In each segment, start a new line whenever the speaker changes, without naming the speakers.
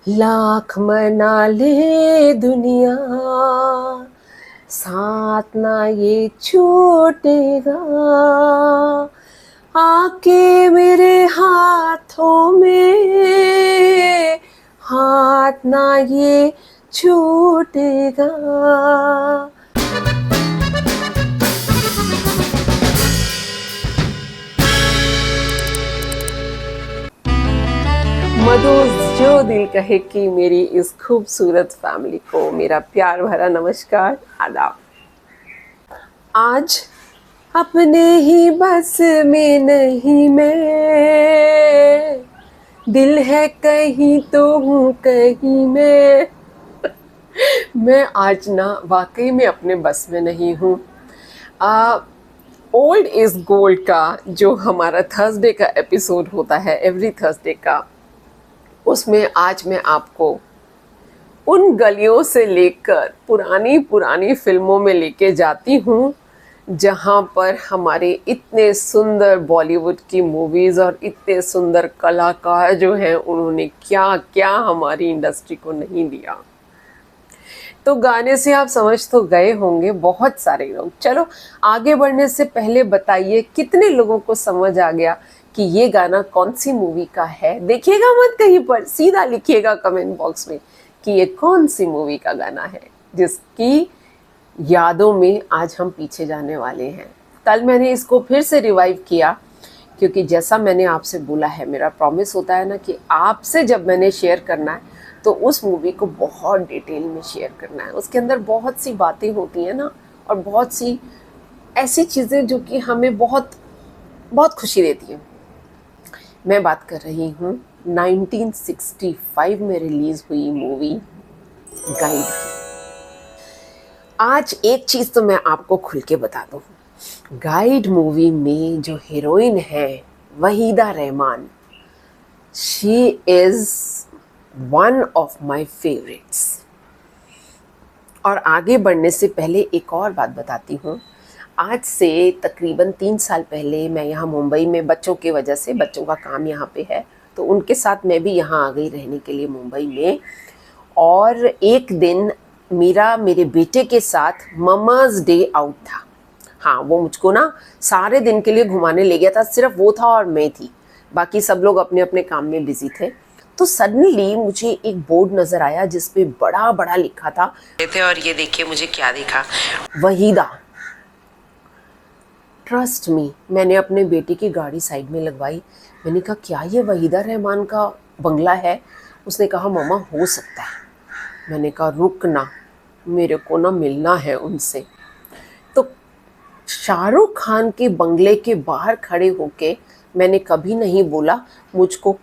लाख मना ले दुनिया, साथ ना ये छूटेगा। आके मेरे हाथों में, हाथ ना ये छूटेगा। मधु, जो दिल कहे कि मेरी इस खूबसूरत फैमिली को मेरा प्यार भरा नमस्कार, आदाब। आज अपने ही बस में नहीं मैं, दिल है कहीं तो हूँ कहीं मैं आज ना वाकई में अपने बस में नहीं हूँ। ओल्ड इज गोल्ड का जो हमारा थर्सडे का एपिसोड होता है एवरी थर्सडे का, उसमें आज मैं आपको उन गलियों से लेकर पुरानी पुरानी फिल्मों में लेके जाती हूँ जहाँ पर हमारे इतने सुंदर बॉलीवुड की मूवीज़ और इतने सुंदर कलाकार जो हैं उन्होंने क्या क्या हमारी इंडस्ट्री को नहीं दिया। तो गाने से आप समझ तो गए होंगे बहुत सारे लोग। चलो आगे बढ़ने से पहले बताइए कितने लोगों को समझ आ गया कि ये गाना कौन सी मूवी का है। देखिएगा मत कहीं पर, सीधा लिखिएगा कमेंट बॉक्स में कि ये कौन सी मूवी का गाना है जिसकी यादों में आज हम पीछे जाने वाले हैं। कल मैंने इसको फिर से रिवाइव किया क्योंकि जैसा मैंने आपसे बोला है, मेरा प्रॉमिस होता है ना कि आपसे जब मैंने शेयर करना है तो उस मूवी को बहुत डिटेल में शेयर करना है। उसके अंदर बहुत सी बातें होती हैं ना, और बहुत सी ऐसी चीज़ें जो कि हमें बहुत बहुत खुशी देती हैं। मैं बात कर रही हूँ 1965 में रिलीज़ हुई मूवी गाइड की। आज एक चीज़ तो मैं आपको खुल के बता दूँ, गाइड मूवी में जो हीरोइन है Waheeda Rehman, she is one of my favourites. और आगे बढ़ने से पहले एक और बात बताती हूँ। आज से तकरीबन 3 साल पहले मैं यहाँ मुंबई में बच्चों की वजह से, बच्चों का काम यहाँ पे है तो उनके साथ मैं भी यहाँ आ गई रहने के लिए मुंबई में। और एक दिन मेरे बेटे के साथ ममाज़ डे आउट था। हाँ, वो मुझको ना सारे दिन के लिए घुमाने ले गया था। सिर्फ वो था और मैं थी, बाकी सब लोग अपने अपने काम में बिजी थे। तो सडनली मुझे एक बोर्ड नज़र आया जिस पे बड़ा बड़ा लिखा था और ये देखिए मुझे क्या दिखा, वहीदा। ट्रस्ट मी, मैंने अपने बेटे की गाड़ी साइड में लगवाई। मैंने कहा क्या ये वहीदा रहमान का बंगला है? उसने कहा मम्मा हो सकता है। मैंने कहा रुक ना, मेरे को ना मिलना है उनसे। तो शाहरुख खान के बंगले के बाहर खड़े होके मैंने कभी नहीं बोला मुझको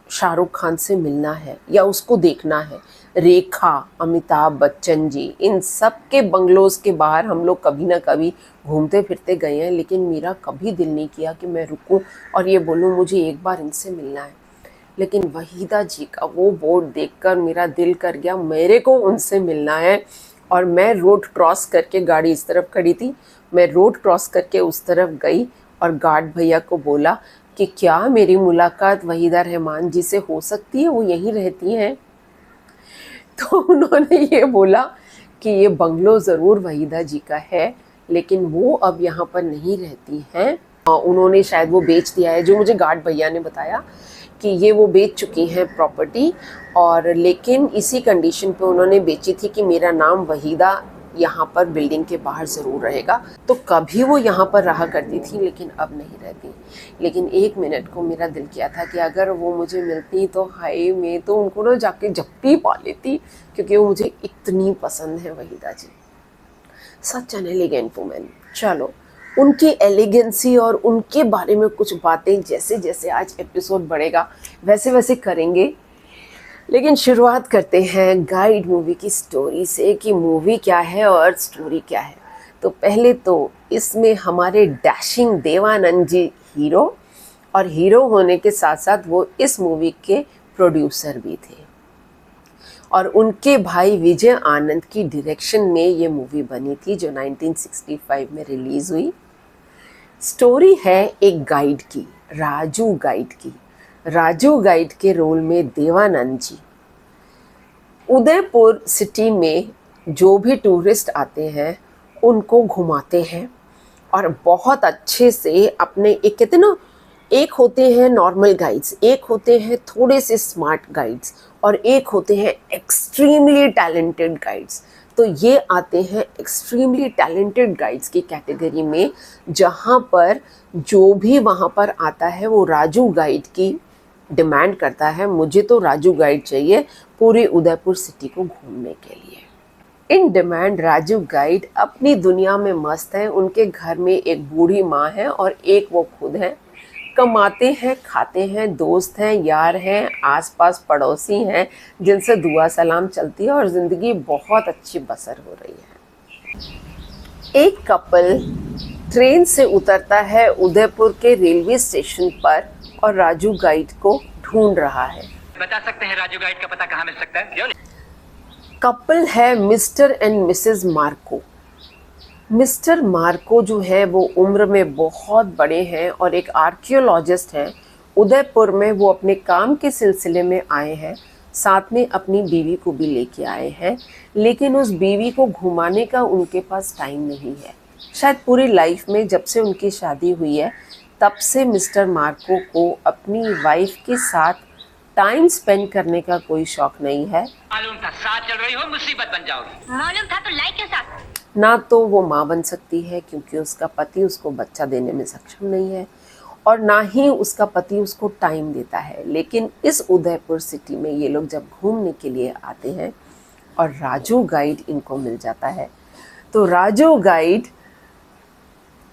शाहरुख खान से मिलना है या उसको देखना है। रेखा, अमिताभ बच्चन जी, इन सब के बंगलोज के बाहर हम लोग कभी ना कभी घूमते फिरते गए हैं, लेकिन मेरा कभी दिल नहीं किया कि मैं रुकूं और ये बोलूं मुझे एक बार इनसे मिलना है। लेकिन वहीदा जी का वो बोर्ड देखकर मेरा दिल कर गया, मेरे को उनसे मिलना है। और मैं रोड क्रॉस करके, गाड़ी इस तरफ खड़ी थी, मैं रोड क्रॉस करके उस तरफ गई और गार्ड भैया को बोला कि क्या मेरी मुलाकात वहीदा रहमान जी से हो सकती है, वो यहीं रहती हैं? तो उन्होंने ये बोला कि ये बंगलो ज़रूर वहीदा जी का है लेकिन वो अब यहाँ पर नहीं रहती हैं। उन्होंने शायद वो बेच दिया है, जो मुझे गार्ड भैया ने बताया कि ये वो बेच चुकी हैं प्रॉपर्टी। और लेकिन इसी कंडीशन पे उन्होंने बेची थी कि मेरा नाम वहीदा यहाँ पर बिल्डिंग के बाहर ज़रूर रहेगा। तो कभी वो यहाँ पर रहा करती थी लेकिन अब नहीं रहती। लेकिन एक मिनट को मेरा दिल किया था कि अगर वो मुझे मिलती तो हाय, मैं तो उनको ना जाके जप्पी पा लेती, क्योंकि वो मुझे इतनी पसंद है Waheeda ji. Such an elegant women. चलो उनकी एलिगेंसी और उनके बारे में कुछ बातें जैसे जैसे आज एपिसोड बढ़ेगा वैसे वैसे करेंगे। लेकिन शुरुआत करते हैं गाइड मूवी की स्टोरी से कि मूवी क्या है और स्टोरी क्या है। तो पहले तो इसमें हमारे डैशिंग देवानंद जी हीरो, और हीरो होने के साथ साथ वो इस मूवी के प्रोड्यूसर भी थे। और उनके भाई विजय आनंद की डायरेक्शन में ये मूवी बनी थी जो 1965 में रिलीज़ हुई। स्टोरी है एक गाइड की, राजू गाइड की। राजू गाइड के रोल में देवानंद जी, उदयपुर सिटी में जो भी टूरिस्ट आते हैं उनको घुमाते हैं और बहुत अच्छे से अपने, एक कहते हैं ना, एक होते हैं नॉर्मल गाइड्स, एक होते हैं थोड़े से स्मार्ट गाइड्स और एक होते हैं एक्सट्रीमली टैलेंटेड गाइड्स। तो ये आते हैं एक्सट्रीमली टैलेंटेड गाइड्स की कैटेगरी में, जहाँ पर जो भी वहाँ पर आता है वो राजू गाइड की डिमांड करता है, मुझे तो राजू गाइड चाहिए पूरे उदयपुर सिटी को घूमने के लिए। इन डिमांड राजू गाइड अपनी दुनिया में मस्त हैं। उनके घर में एक बूढ़ी माँ है और एक वो खुद हैं। कमाते हैं, खाते हैं, दोस्त हैं, यार हैं, आसपास पड़ोसी हैं जिनसे दुआ सलाम चलती है और ज़िंदगी बहुत अच्छी बसर हो रही है। एक कपल ट्रेन से उतरता है उदयपुर के रेलवे स्टेशन पर और राजू गाइड को ढूंढ रहा है।
बता सकते हैं राजू गाइड का पता कहाँ मिल सकता है? क्यों नहीं?
कपल है mister and Mrs Marco. Mister Marco जो है वो उम्र में बहुत बड़े हैं और एक आर्कियोलॉजिस्ट हैं। उदयपुर में वो अपने काम के सिलसिले में आए हैं, साथ में अपनी बीवी को भी लेके आए हैं, लेकिन उस बीवी को घुमाने का उनके पास टाइम नहीं है। शायद पूरी लाइफ में जब से उनकी शादी हुई है तब से मिस्टर मार्को को अपनी वाइफ के साथ टाइम स्पेंड करने का कोई शौक नहीं है।
मालूम था साथ चल रही हो मुसीबत बन जाओगी। मालूम था तो लाइक के साथ।
ना तो वो माँ बन सकती है क्योंकि उसका पति उसको बच्चा देने में सक्षम नहीं है और ना ही उसका पति उसको टाइम देता है। लेकिन इस उदयपुर सिटी में ये लोग जब घूमने के लिए आते हैं और राजू गाइड इनको मिल जाता है, तो राजू गाइड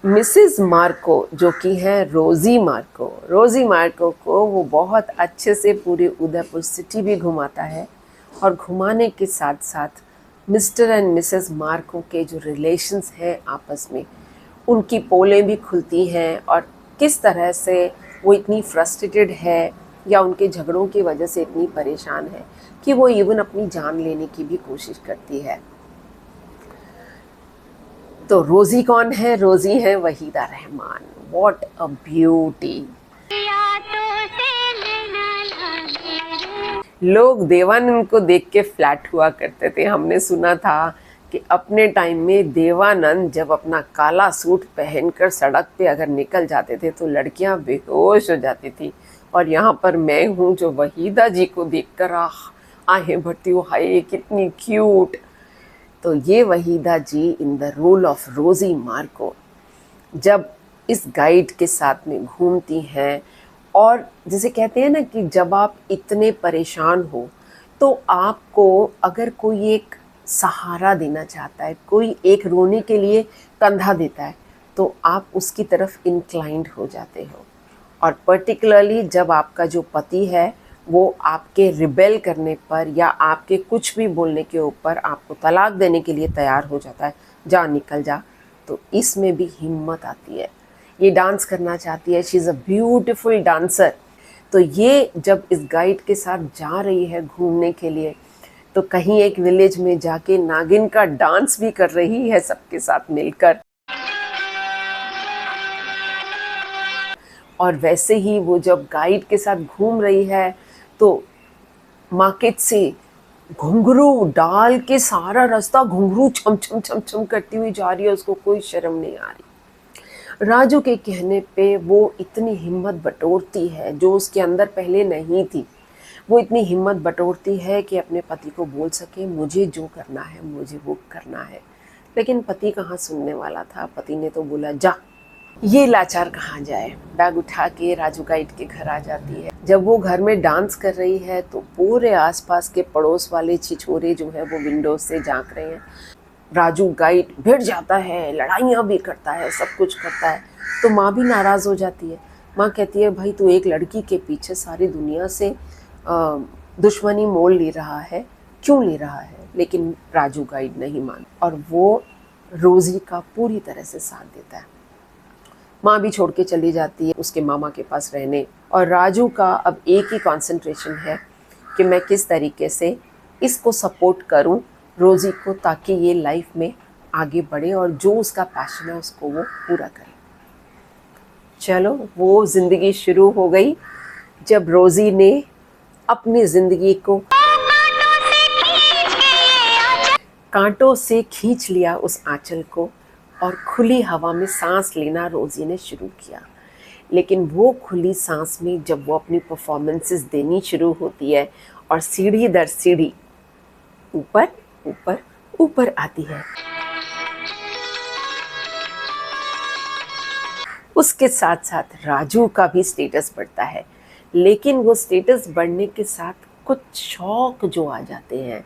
मिसेस मार्को जो कि है रोज़ी मार्को को वो बहुत अच्छे से पूरे उदयपुर सिटी भी घुमाता है और घुमाने के साथ साथ मिस्टर एंड मिसेस मार्को के जो रिलेशंस हैं आपस में, उनकी पोलें भी खुलती हैं और किस तरह से वो इतनी फ्रस्ट्रेटेड है या उनके झगड़ों की वजह से इतनी परेशान है कि वो इवन अपनी जान लेने की भी कोशिश करती है। तो रोज़ी कौन है? रोज़ी है Waheeda Rehman. What a beauty. लोग देवानंद को देख के फ्लैट हुआ करते थे। हमने सुना था कि अपने टाइम में देवानंद जब अपना काला सूट पहनकर सड़क पे अगर निकल जाते थे तो लड़कियां बेहोश हो जाती थी। और यहाँ पर मैं हूँ जो वहीदा जी को देखकर आहें भरती हूँ, हाय कितनी क्यूट। तो ये वहीदा जी इन द रोल ऑफ रोज़ी मार्को जब इस गाइड के साथ में घूमती हैं, और जिसे कहते हैं ना कि जब आप इतने परेशान हो तो आपको अगर कोई एक सहारा देना चाहता है, कोई एक रोने के लिए कंधा देता है, तो आप उसकी तरफ इंक्लाइंड हो जाते हो। और पर्टिकुलरली जब आपका जो पति है वो आपके रिबेल करने पर या आपके कुछ भी बोलने के ऊपर आपको तलाक देने के लिए तैयार हो जाता है, जा निकल जा, तो इसमें भी हिम्मत आती है। ये डांस करना चाहती है, she is a beautiful dancer. तो ये जब इस गाइड के साथ जा रही है घूमने के लिए, तो कहीं एक विलेज में जाके नागिन का डांस भी कर रही है सबके साथ मिलकर। और वैसे ही वो जब गाइड के साथ घूम रही है तो मार्केट से घुंघरू डाल के सारा रास्ता घुंघरू छम छम छम छम करती हुई जा रही है, उसको कोई शर्म नहीं आ रही। राजू के कहने पे वो इतनी हिम्मत बटोरती है जो उसके अंदर पहले नहीं थी। वो इतनी हिम्मत बटोरती है कि अपने पति को बोल सके मुझे जो करना है मुझे वो करना है। लेकिन पति कहाँ सुनने वाला था, पति ने तो बोला जा। ये लाचार कहाँ जाए, बैग उठा के राजू गाइड के घर आ जाती है। जब वो घर में डांस कर रही है तो पूरे आसपास के पड़ोस वाले छिछोरे जो है वो विंडो से झांक रहे हैं। राजू गाइड भिड़ जाता है, लड़ाइयाँ भी करता है, सब कुछ करता है। तो माँ भी नाराज़ हो जाती है। माँ कहती है भाई तू एक लड़की के पीछे सारी दुनिया से दुश्मनी मोल ले रहा है, क्यों ले रहा है? लेकिन राजू गाइड नहीं मानता और वो रोज़ी का पूरी तरह से साथ देता है। माँ भी छोड़ के चली जाती है उसके मामा के पास रहने, और राजू का अब एक ही कंसंट्रेशन है कि मैं किस तरीके से इसको सपोर्ट करूं रोज़ी को, ताकि ये लाइफ में आगे बढ़े और जो उसका पैशन है उसको वो पूरा करे। चलो वो ज़िंदगी शुरू हो गई जब रोज़ी ने अपनी ज़िंदगी को कांटों से खींच लिया उस आंचल को और खुली हवा में सांस लेना रोज़ी ने शुरू किया। लेकिन वो खुली सांस में जब वो अपनी परफॉर्मेंसेस देनी शुरू होती है और सीढ़ी दर सीढ़ी ऊपर ऊपर ऊपर आती है, उसके साथ साथ राजू का भी स्टेटस बढ़ता है। लेकिन वो स्टेटस बढ़ने के साथ कुछ शौक जो आ जाते हैं।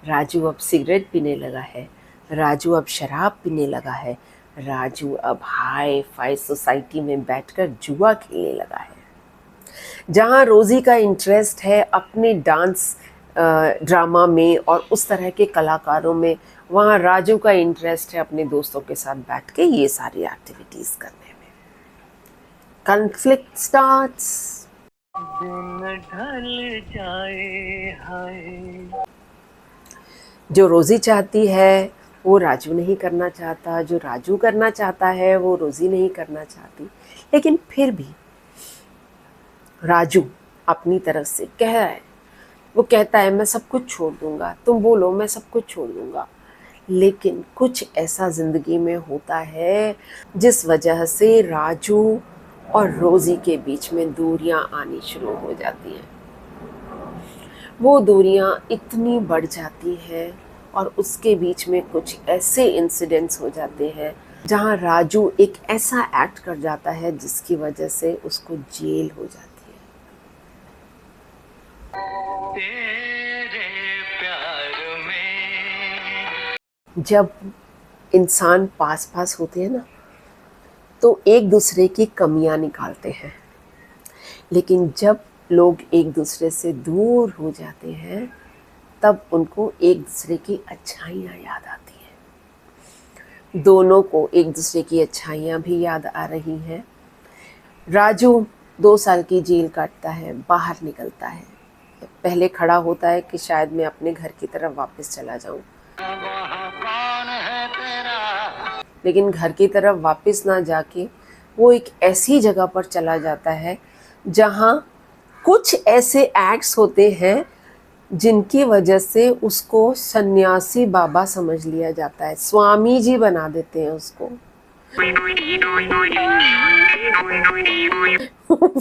राजू अब सिगरेट पीने लगा है, राजू अब शराब पीने लगा है, राजू अब हाई फाई सोसाइटी में बैठकर जुआ खेलने लगा है। जहाँ रोज़ी का इंटरेस्ट है अपने डांस ड्रामा में और उस तरह के कलाकारों में, वहाँ राजू का इंटरेस्ट है अपने दोस्तों के साथ बैठ के ये सारी एक्टिविटीज़ करने में। Conflict starts.
दिन ढल जाए हाय।
जो रोज़ी चाहती है वो राजू नहीं करना चाहता, जो राजू करना चाहता है वो रोज़ी नहीं करना चाहती। लेकिन फिर भी राजू अपनी तरफ से कह रहा है, वो कहता है मैं सब कुछ छोड़ दूंगा, तुम बोलो मैं सब कुछ छोड़ दूंगा। लेकिन कुछ ऐसा ज़िंदगी में होता है जिस वजह से राजू और रोज़ी के बीच में दूरियां आनी शुरू हो जाती हैं। वो दूरियां इतनी बढ़ जाती हैं और उसके बीच में कुछ ऐसे इंसिडेंट्स हो जाते हैं जहां राजू एक ऐसा एक्ट कर जाता है जिसकी वजह से उसको जेल हो जाती है।
तेरे प्यार में
जब इंसान पास पास होते हैं ना तो एक दूसरे की कमियां निकालते हैं, लेकिन जब लोग एक दूसरे से दूर हो जाते हैं तब उनको एक दूसरे की अच्छाइयाँ याद आती हैं। दोनों को एक दूसरे की अच्छाइयाँ भी याद आ रही हैं। राजू 2 साल की जेल काटता है, बाहर निकलता है, पहले खड़ा होता है कि शायद मैं अपने घर की तरफ वापस चला जाऊं,
कौन है तेरा।
लेकिन घर की तरफ वापस ना जाके वो एक ऐसी जगह पर चला जाता है जहाँ कुछ ऐसे एक्ट्स होते हैं जिनकी वजह से उसको सन्यासी बाबा समझ लिया जाता है, स्वामी जी बना देते हैं उसको।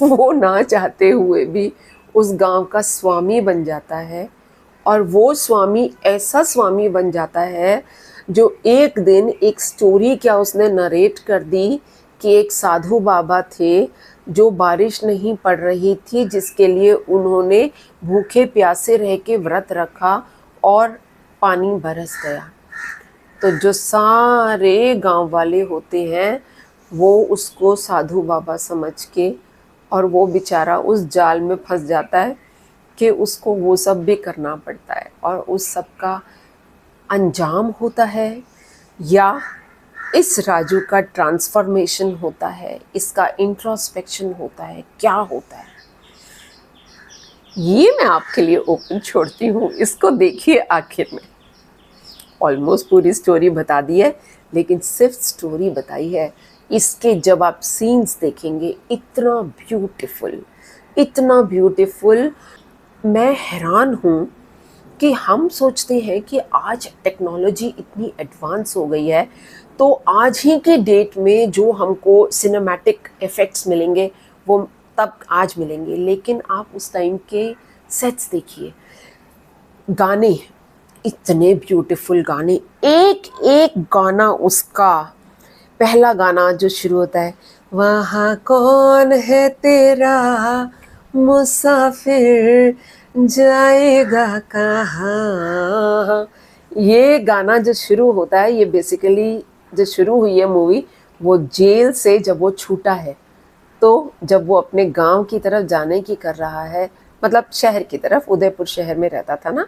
वो ना चाहते हुए भी उस गांव का स्वामी बन जाता है और वो स्वामी ऐसा स्वामी बन जाता है जो एक दिन एक स्टोरी क्या उसने नरेट कर दी कि एक साधु बाबा थे जो बारिश नहीं पड़ रही थी, जिसके लिए उन्होंने भूखे प्यासे रह के व्रत रखा और पानी बरस गया। तो जो सारे गांव वाले होते हैं वो उसको साधु बाबा समझ के, और वो बेचारा उस जाल में फंस जाता है कि उसको वो सब भी करना पड़ता है और उस सब का अंजाम होता है या इस राजू का ट्रांसफॉर्मेशन होता है, इसका इंट्रोस्पेक्शन होता है, क्या होता है ये मैं आपके लिए ओपन छोड़ती हूँ। इसको देखिए, आखिर में ऑलमोस्ट पूरी स्टोरी बता दी है, लेकिन सिर्फ स्टोरी बताई है। इसके जब आप सीन्स देखेंगे इतना ब्यूटीफुल, मैं हैरान हूँ कि हम सोचते हैं कि आज टेक्नोलॉजी इतनी एडवांस हो गई है तो आज ही के डेट में जो हमको सिनेमैटिक इफ़ेक्ट्स मिलेंगे वो तब आज मिलेंगे, लेकिन आप उस टाइम के सेट्स देखिए, गाने इतने ब्यूटीफुल गाने, एक एक गाना उसका। पहला गाना जो शुरू होता है, वहाँ कौन है तेरा मुसाफिर जाएगा कहाँ, ये गाना जो शुरू होता है, ये बेसिकली जो शुरू हुई है मूवी वो जेल से जब वो छूटा है, तो जब वो अपने गांव की तरफ जाने की कर रहा है, मतलब शहर की तरफ, उदयपुर शहर में रहता था ना,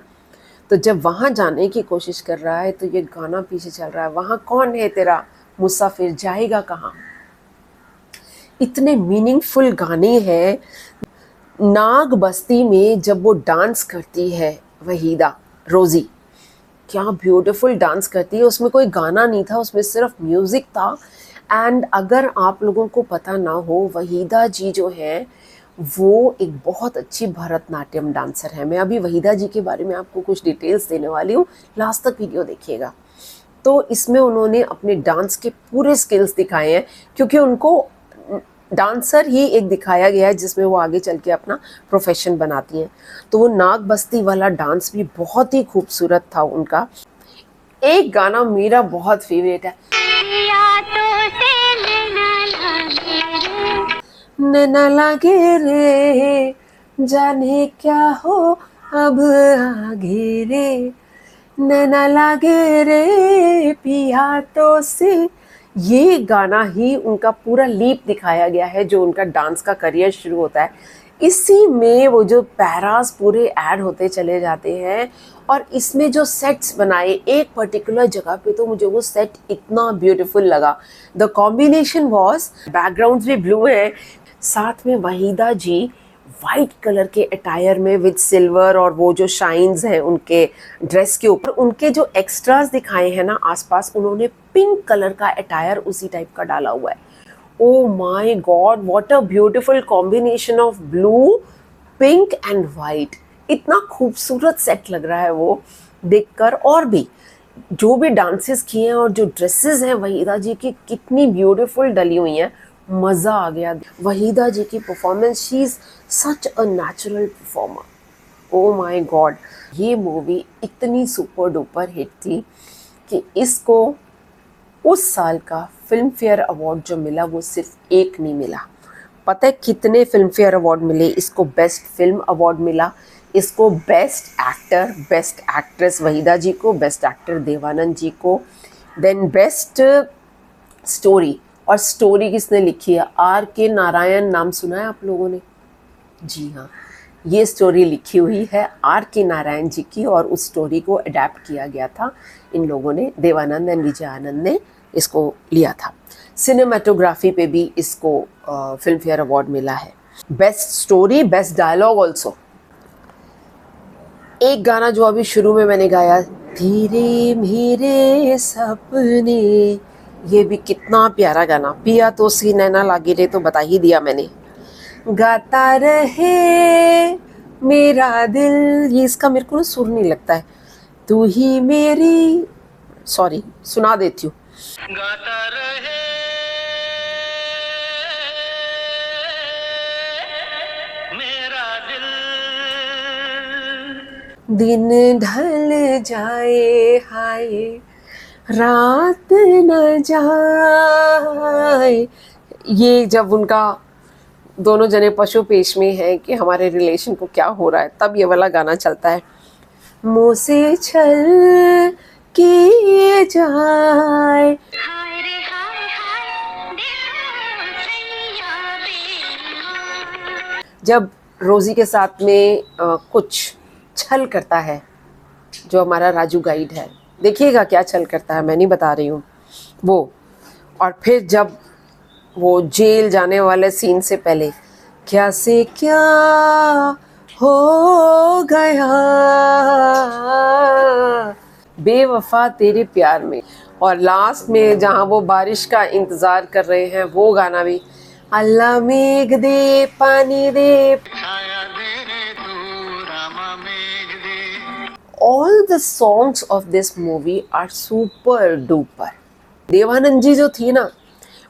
तो जब वहाँ जाने की कोशिश कर रहा है तो ये गाना पीछे चल रहा है, वहाँ कौन है तेरा मुसाफिर जाएगा कहाँ। इतने मीनिंगफुल गाने हैं। नाग बस्ती में जब वो डांस करती है वहीदा, रोज़ी, क्या ब्यूटीफुल डांस करती है। उसमें कोई गाना नहीं था, उसमें सिर्फ म्यूज़िक था। एंड अगर आप लोगों को पता ना हो, वहीदा जी जो हैं वो एक बहुत अच्छी भरतनाट्यम डांसर है। मैं अभी वहीदा जी के बारे में आपको कुछ डिटेल्स देने वाली हूँ, लास्ट तक वीडियो देखिएगा। तो इसमें उन्होंने अपने डांस के पूरे स्किल्स दिखाए हैं, क्योंकि उनको डांसर ही एक दिखाया गया है जिसमें वो आगे चल के अपना प्रोफेशन बनाती हैं। तो वो नाग बस्ती वाला डांस भी बहुत ही खूबसूरत था उनका। एक गाना मेरा बहुत फेवरेट है, नैना लागे रे जाने क्या हो अब आगे रे, नैना लागे रे पिया तो से। ये गाना ही उनका पूरा लीप दिखाया गया है जो उनका डांस का करियर शुरू होता है। इसी में वो जो पैरास पूरे ऐड होते चले जाते हैं, और इसमें जो सेट्स बनाए एक पर्टिकुलर जगह पे, तो मुझे वो सेट इतना ब्यूटीफुल लगा। द कॉम्बिनेशन वॉज, बैकग्राउंड भी ब्लू है, साथ में वहीदा जी वाइट कलर के अटायर में विद सिल्वर, और वो जो शाइन्स हैं उनके ड्रेस के ऊपर, उनके जो एक्स्ट्रास दिखाए हैं ना आसपास, उन्होंने पिंक कलर का अटायर उसी टाइप का डाला हुआ है। Oh my God, what a beautiful combination of blue, pink and white. इतना खूबसूरत सेट लग रहा है वो देखकर। और भी जो भी डांसेस किए हैं और जो ड्रेसेस हैं वहीदा जी की, कितनी ब्यूटीफुल डली हुई हैं, मज़ा आ गया। वहीदा जी की performance, she is such a natural performer. Oh my God, ये मूवी इतनी सुपर डुपर हिट थी कि इसको उस साल का फिल्म फेयर अवार्ड जो मिला वो सिर्फ एक नहीं मिला। पता है कितने फिल्म फेयर अवार्ड मिले इसको? बेस्ट फिल्म अवार्ड मिला इसको, best actor, best actress Waheeda ji को, बेस्ट एक्टर देवानंद जी को, देन बेस्ट स्टोरी। और स्टोरी किसने लिखी है? R.K. नारायण, नाम सुना है आप लोगों ने? जी हाँ, ये स्टोरी लिखी हुई है R.K. नारायण जी की, और उस स्टोरी को अडेप्ट किया गया था इन लोगों ने, देवानंद एंड विजय आनंद ने इसको लिया था। सिनेमाटोग्राफी पे भी इसको फिल्म फेयर अवार्ड मिला है। Best story, best dialogue also. एक गाना जो अभी शुरू में मैंने गाया, धीरे मेरे सपने, ये भी कितना प्यारा गाना। पिया तो सी नैना लागे रे, तो बता ही दिया मैंने। गाता रहे मेरा दिल, ये इसका मेरे को ना सुर नहीं लगता है। तू ही मेरी, सॉरी सुना देती हूँ।
गाता रहे मेरा दिल,
दिन ढल जाए हाय रात न जाए। ये जब उनका दोनों जने पशु पेश में है कि हमारे रिलेशन को क्या हो रहा है, तब ये वाला गाना चलता है। मुँह से छल किए जाए, जब रोज़ी के साथ में कुछ छल करता है जो हमारा राजू गाइड है, देखिएगा क्या छल करता है, मैं नहीं बता रही हूँ वो। और फिर जब वो जेल जाने वाले सीन से पहले, क्या से क्या हो गया बेवफा तेरे प्यार में, और लास्ट में जहाँ वो बारिश का इंतज़ार कर रहे हैं, वो गाना भी, अल्लाह मेघ दे पानी दे,
छाया दे रे तू रामा मेघ दे।
all the songs of this movie are super duper। Devanand जी जो थी ना,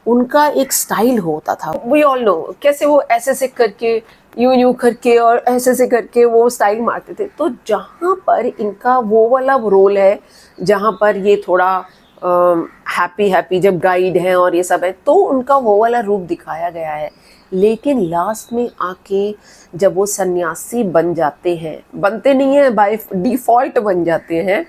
उनका एक स्टाइल होता था, we all know कैसे वो ऐसे से करके, यूं करके और ऐसे से करके वो स्टाइल मारते थे। तो जहाँ पर इनका वो वाला रोल है जहाँ पर ये थोड़ा हैप्पी जब गाइड हैं और ये सब है, तो उनका वो वाला रूप दिखाया गया है। लेकिन लास्ट में आके जब वो सन्यासी बन जाते हैं, बनते नहीं हैं, बाय डिफ़ॉल्ट बन जाते हैं,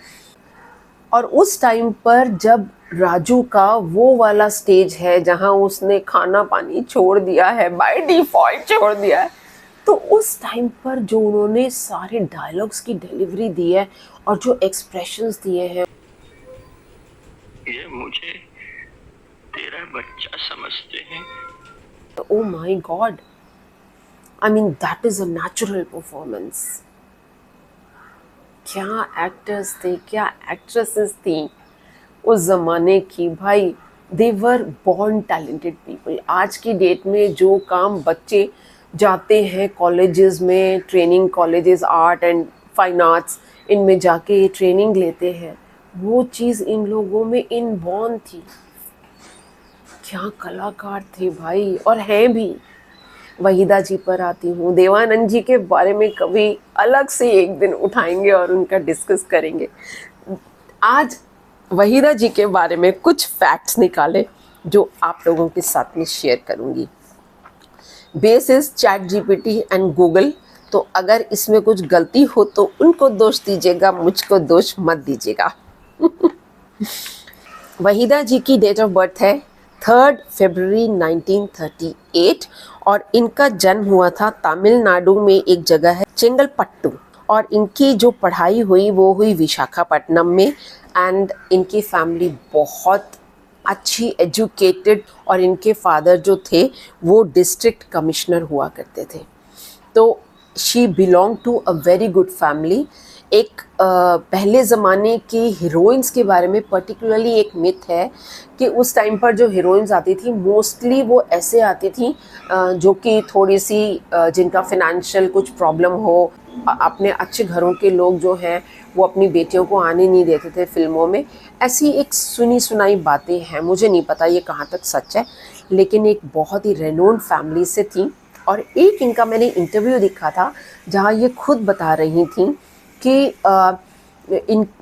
और उस टाइम पर जब राजू का वो वाला स्टेज है जहाँ उसने खाना पानी छोड़ दिया है, बाय डिफ़ॉल्ट छोड़ दिया है, तो उस टाइम पर जो उन्होंने सारे डायलॉग्स की डिलीवरी दी है और जो एक्सप्रेशंस दिए हैं,
ये मुझे तेरा बच्चा समझते हैं।
oh my god, I mean that is a natural performance। क्या एक्टर्स थे, क्या एक्ट्रेसेस थी उस ज़माने की भाई, दे वर बॉर्न टैलेंटेड पीपल। आज की डेट में जो काम बच्चे जाते हैं कॉलेजेस में, training colleges art and fine arts, इनमें जाके ट्रेनिंग लेते हैं। वो चीज़ इन लोगों में इनबॉर्न थी। क्या कलाकार थे भाई, और हैं भी। वहीदा जी पर आती हूँ। देवानंद जी के बारे में कभी अलग से एक दिन उठाएंगे और उनका डिस्कस करेंगे। आज वहीदा जी के बारे में कुछ फैक्ट्स निकाले जो आप लोगों के साथ में शेयर करूँगी। Base is chat GPT and Google, तो अगर इसमें कुछ गलती हो तो उनको दोष दीजिएगा, मुझको दोष मत दीजिएगा। वहीदा जी की डेट ऑफ बर्थ है 3 फरवरी 1938 और इनका जन्म हुआ था तमिलनाडु में, एक जगह है चेंगलपट्टू, और इनकी जो पढ़ाई हुई वो हुई विशाखापट्टनम में। एंड इनकी फैमिली बहुत अच्छी एजुकेटेड, और इनके फादर जो थे वो डिस्ट्रिक्ट कमिश्नर हुआ करते थे। तो she belong to a very good family. एक पहले ज़माने की हीरोइंस के बारे में पर्टिकुलरली एक मिथ है कि उस टाइम पर जो हीरोइंस आती थी मोस्टली वो ऐसे आती थी जो कि थोड़ी सी जिनका फिनेंशियल कुछ प्रॉब्लम हो, अपने अच्छे घरों के लोग जो हैं वो अपनी बेटियों को आने नहीं देते थे फिल्मों में। ऐसी एक सुनी सुनाई बातें हैं, मुझे नहीं पता ये कहाँ तक सच है, लेकिन एक बहुत ही रेनोन्ड फैमिली से थी। और एक इनका मैंने इंटरव्यू देखा था जहाँ ये खुद बता रही थी कि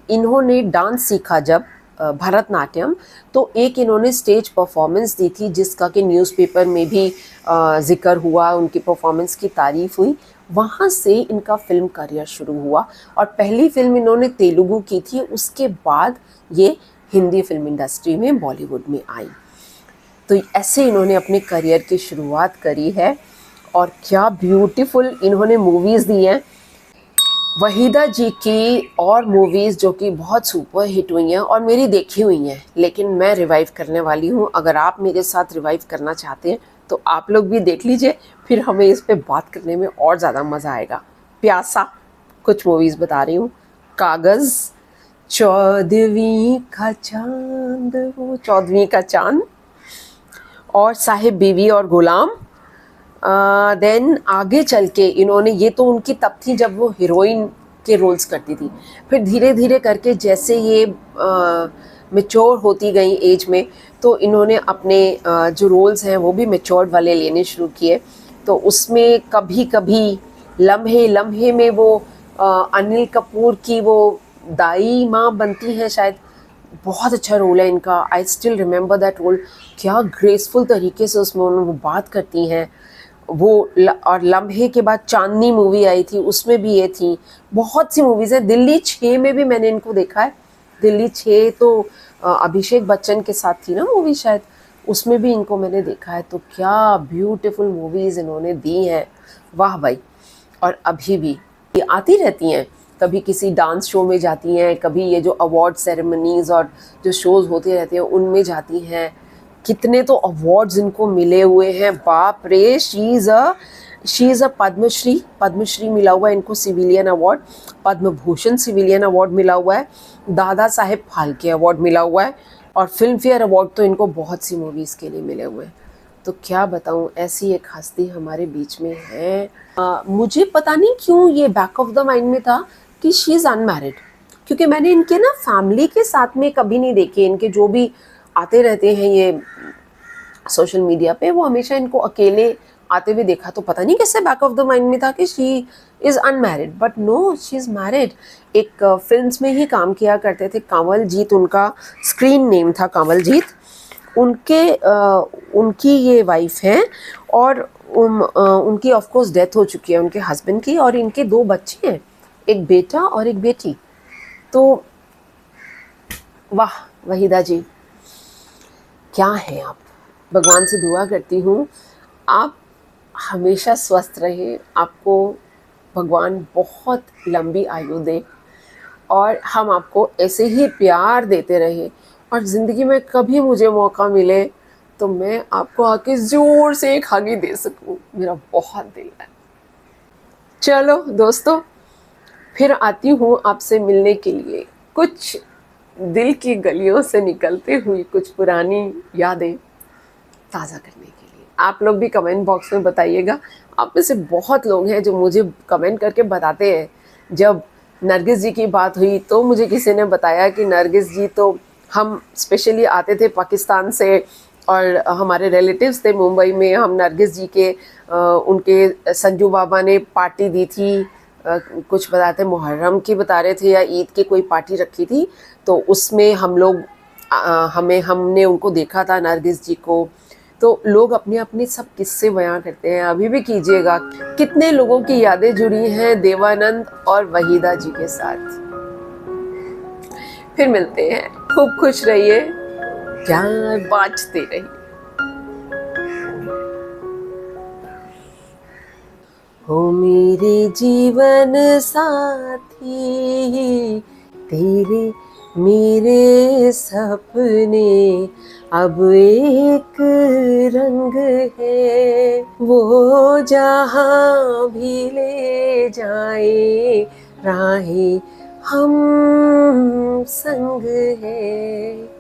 इन्होंने डांस सीखा जब भरतनाट्यम, तो एक इन्होंने स्टेज परफॉर्मेंस दी थी जिसका कि न्यूज़पेपर में भी जिक्र हुआ, उनकी परफॉर्मेंस की तारीफ़ हुई। वहाँ से इनका फिल्म करियर शुरू हुआ और पहली फिल्म इन्होंने तेलुगु की थी, उसके बाद ये हिंदी फिल्म इंडस्ट्री में, बॉलीवुड में आई। तो ऐसे इन्होंने अपने करियर की शुरुआत करी है और क्या ब्यूटीफुल इन्होंने मूवीज़ दी हैं। वहीदा जी की और मूवीज़ जो कि बहुत सुपर हिट हुई हैं और मेरी देखी हुई हैं, लेकिन मैं रिवाइव करने वाली हूँ। अगर आप मेरे साथ रिवाइव करना चाहते हैं तो आप लोग भी देख लीजिए, फिर हमें इस पे बात करने में और ज़्यादा मज़ा आएगा। प्यासा कुछ मूवीज़ बता रही हूँ। कागज़, 14वीं का चांद, वो 14वीं का चांद, और साहिब बीवी और गुलाम। देन आगे चल के इन्होंने, ये तो उनकी तब थी जब वो हीरोइन के रोल्स करती थी, फिर धीरे धीरे करके जैसे ये मैच्योर होती गई एज में, तो इन्होंने अपने जो रोल्स हैं वो भी मैच्योर्ड वाले लेने शुरू किए। तो उसमें कभी कभी लम्हे लम्हे में वो अनिल कपूर की वो दाई माँ बनती हैं शायद, बहुत अच्छा रोल है इनका। I still remember that role, क्या ग्रेसफुल तरीके से उसमें उन्होंने वो बात करती हैं वो। और लम्हे के बाद चांदनी मूवी आई थी, उसमें भी ये थी। बहुत सी मूवीज़ हैं। दिल्ली 6 में भी मैंने इनको देखा है। दिल्ली 6 तो अभिषेक बच्चन के साथ थी ना मूवी शायद, उसमें भी इनको मैंने देखा है। तो क्या ब्यूटीफुल मूवीज़ इन्होंने दी हैं, वाह भाई। और अभी भी ये आती रहती हैं, कभी किसी डांस शो में जाती हैं, कभी ये जो अवार्ड सेरेमनीज़ और जो शोज़ होते रहते हैं उनमें जाती हैं। कितने तो अवार्ड्स इनको मिले हुए हैं, बाप रे। शी इज़ अ पद्मश्री मिला हुआ है इनको, civilian award, Padma Bhushan civilian award मिला हुआ है, दादा साहेब फाल्के अवार्ड मिला हुआ है, और फिल्म फेयर अवार्ड तो इनको बहुत सी मूवीज़ के लिए मिले हुए हैं। तो क्या बताऊँ, ऐसी एक हस्ती हमारे बीच में है। मुझे पता नहीं क्यों ये बैक ऑफ द माइंड में था कि शी इज़ अनमैरिड, क्योंकि मैंने इनके ना फैमिली के साथ में कभी नहीं देखे। इनके जो भी आते रहते हैं ये सोशल मीडिया पे, वो हमेशा इनको अकेले आते हुए देखा। तो पता नहीं कैसे बैक ऑफ द माइंड में था कि she is unmarried, but no, she is married. एक फिल्म्स में ही काम किया करते थे। कंवलजीत उनका स्क्रीन नेम था, कंवलजीत। उनकी ये वाइफ हैं और उनकी ऑफ कोर्स डेथ हो चुकी है, उनके हस्बैंड की, और इनके 2 बच्चे हैं, एक बेटा और एक बेटी। तो वाह वहीदा जी, क्या हैं आप। भगवान से दुआ करती हूँ आप हमेशा स्वस्थ रहें, आपको भगवान बहुत लंबी आयु दे और हम आपको ऐसे ही प्यार देते रहें। और ज़िंदगी में कभी मुझे मौका मिले तो मैं आपको आके ज़ोर से एक हगी दे सकूं, मेरा बहुत दिल है। चलो दोस्तों, फिर आती हूँ आपसे मिलने के लिए, कुछ दिल की गलियों से निकलते हुई कुछ पुरानी यादें ताज़ा करने के लिए। आप लोग भी कमेंट बॉक्स में बताइएगा। आप में से बहुत लोग हैं जो मुझे कमेंट करके बताते हैं। जब नरगिस जी की बात हुई तो मुझे किसी ने बताया कि नरगिस जी तो हम स्पेशली आते थे पाकिस्तान से और हमारे रिलेटिव्स थे मुंबई में, हम नरगिस जी के उनके संजू बाबा ने पार्टी दी थी, कुछ बताते मुहर्रम की बता रहे थे या ईद की कोई पार्टी रखी थी, तो उसमें हम लोग हमने उनको देखा था नरगिस जी को। तो लोग अपने अपने सब किस्से बयां करते हैं, अभी भी कीजिएगा। कितने लोगों की यादें जुड़ी हैं देवानंद और वहीदा जी के साथ। फिर मिलते हैं, खूब खुश रहिए, प्यार बांटते रहिए। हो मेरे जीवन साथी, तेरे मेरे सपने अब एक रंग है, वो जहाँ भी ले जाए राहें हम संग है।